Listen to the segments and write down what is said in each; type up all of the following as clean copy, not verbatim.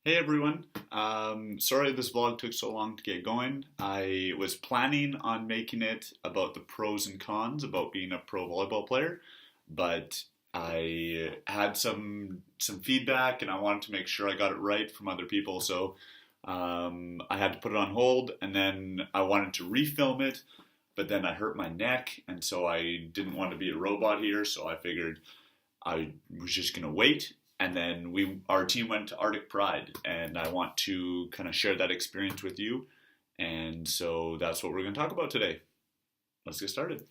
Hey everyone. Sorry this vlog took so long to get going. I was planning on making it about the pros and cons about being a pro volleyball player, but I had some feedback and I wanted to make sure I got it right from other people, so I had to put it on hold, and then I wanted to refilm it, but then I hurt my neck, and so I didn't want to be a robot here, so I figured I was just gonna wait, and then our team went to Arctic Pride, and I want to kind of share that experience with you, and so that's what we're gonna talk about today. Let's get started.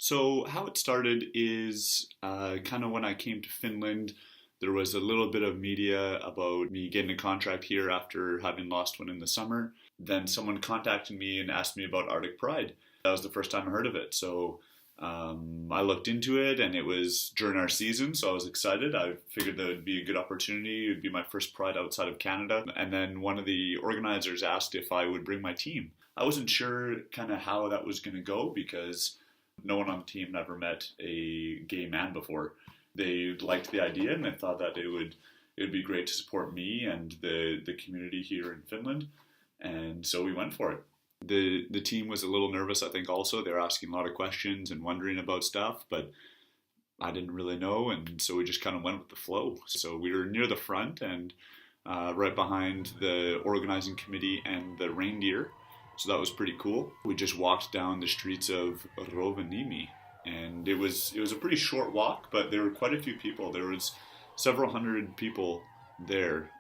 So how it started is kind of when I came to Finland, there was a little bit of media about me getting a contract here after having lost one in the summer. Then someone contacted me and asked me about Arctic Pride. That was the first time I heard of it. So I looked into it, and it was during our season, so I was excited. I figured that it would be a good opportunity. It would be my first Pride outside of Canada. And then one of the organizers asked if I would bring my team. I wasn't sure kind of how that was going to go because no one on the team had ever met a gay man before. They liked the idea, and they thought that it would be great to support me and the community here in Finland, and so we went for it. The team was a little nervous, I think. Also, they were asking a lot of questions and wondering about stuff, but I didn't really know, and so we just kind of went with the flow. So we were near the front and right behind the organizing committee and the reindeer. So that was pretty cool. We just walked down the streets of Rovaniemi, and it was a pretty short walk, but there were quite a few people. There was several hundred people there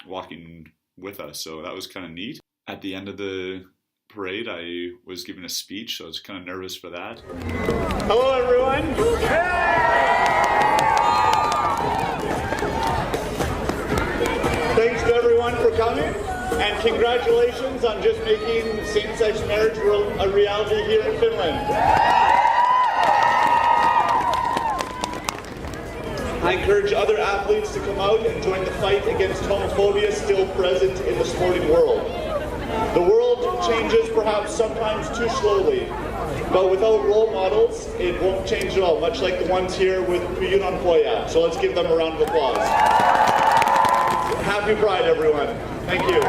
walking with us, so that was kind of neat. At the end of the parade, I was giving a speech, so I was kind of nervous for that. Hello, everyone. Thanks to everyone for coming. And congratulations on just making same-sex marriage a reality here in Finland. I encourage other athletes to come out and join the fight against homophobia still present in the sporting world. The world changes perhaps sometimes too slowly, but without role models, it won't change at all, much like the ones here with Perungan Pojat. So let's give them a round of applause. Happy Pride, everyone. Thank you.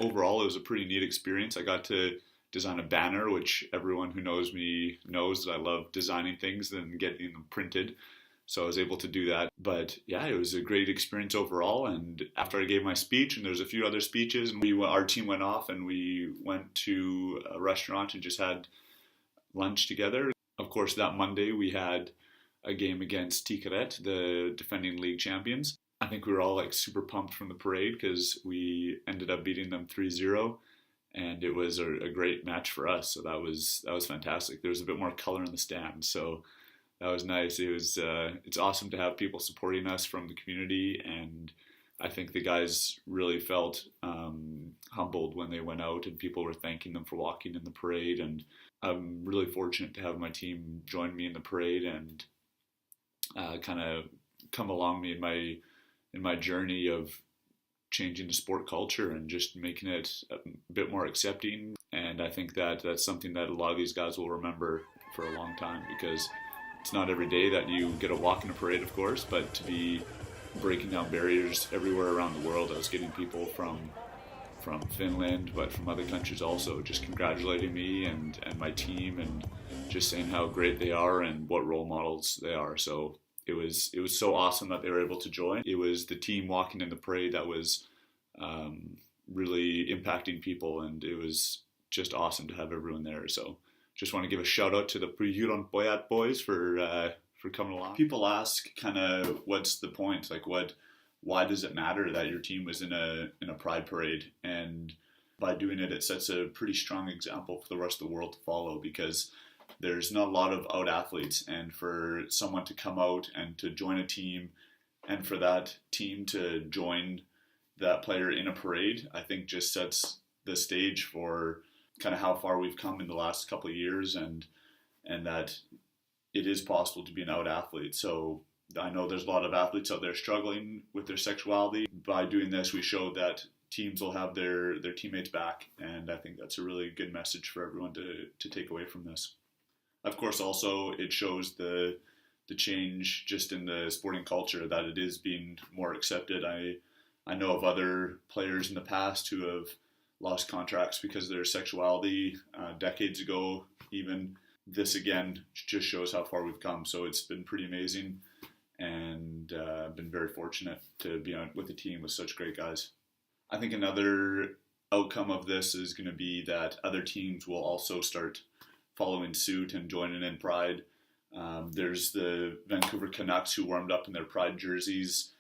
Overall, it was a pretty neat experience. I got to design a banner, which everyone who knows me knows that I love designing things and getting them printed. So I was able to do that. But yeah, it was a great experience overall. And after I gave my speech, and there's a few other speeches, and our team went off and we went to a restaurant and just had lunch together. Of course, that Monday we had a game against Tikaret, the defending league champions. I think we were all like super pumped from the parade because we ended up beating them 3-0, and it was a great match for us. So that was fantastic. There was a bit more color in the stands, so that was nice. It's awesome to have people supporting us from the community, and I think the guys really felt humbled when they went out and people were thanking them for walking in the parade. And I'm really fortunate to have my team join me in the parade and kind of come along me in my journey of changing the sport culture and just making it a bit more accepting. And I think that that's something that a lot of these guys will remember for a long time, because it's not every day that you get a walk in a parade, of course, but to be breaking down barriers everywhere around the world. I was getting people from Finland, but from other countries also, just congratulating me and my team, and just saying how great they are and what role models they are. So it was so awesome that they were able to join. It was the team walking in the parade that was really impacting people, and it was just awesome to have everyone there. So just want to give a shout out to the Perungan Pojat boys for coming along. People ask kind of what's the point, like what why does it matter that your team was in a pride parade? And by doing it, it sets a pretty strong example for the rest of the world to follow, because there's not a lot of out athletes, and for someone to come out and to join a team, and for that team to join that player in a parade, I think just sets the stage for kind of how far we've come in the last couple of years, and that it is possible to be an out athlete. So I know there's a lot of athletes out there struggling with their sexuality. By doing this, we showed that teams will have their teammates back, and I think that's a really good message for everyone to take away from this. Of course, also it shows the change just in the sporting culture, that it is being more accepted. I know of other players in the past who have lost contracts because of their sexuality decades ago. Even this again just shows how far we've come. So it's been pretty amazing, and I've been very fortunate to be on with a team with such great guys. I think another outcome of this is going to be that other teams will also start following suit and joining in pride. There's the Vancouver Canucks, who warmed up in their pride jerseys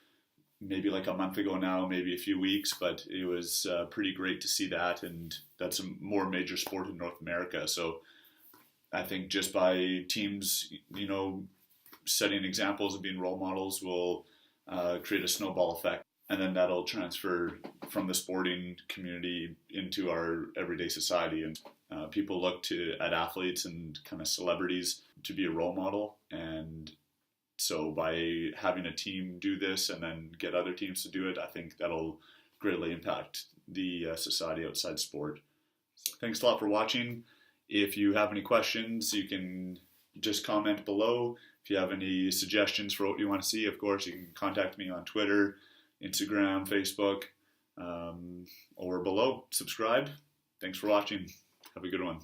maybe like a month ago now, maybe a few weeks, but it was pretty great to see that, and that's a more major sport in North America. So I think just by teams, setting examples and being role models will create a snowball effect, and then that'll transfer from the sporting community into our everyday society, and people look at athletes and kind of celebrities to be a role model. And so by having a team do this and then get other teams to do it, I think that'll greatly impact the society outside sport. So thanks a lot for watching. If you have any questions, you can just comment below. If you have any suggestions for what you want to see, of course, you can contact me on Twitter, Instagram, Facebook, or below. Subscribe. Thanks for watching. Have a good one.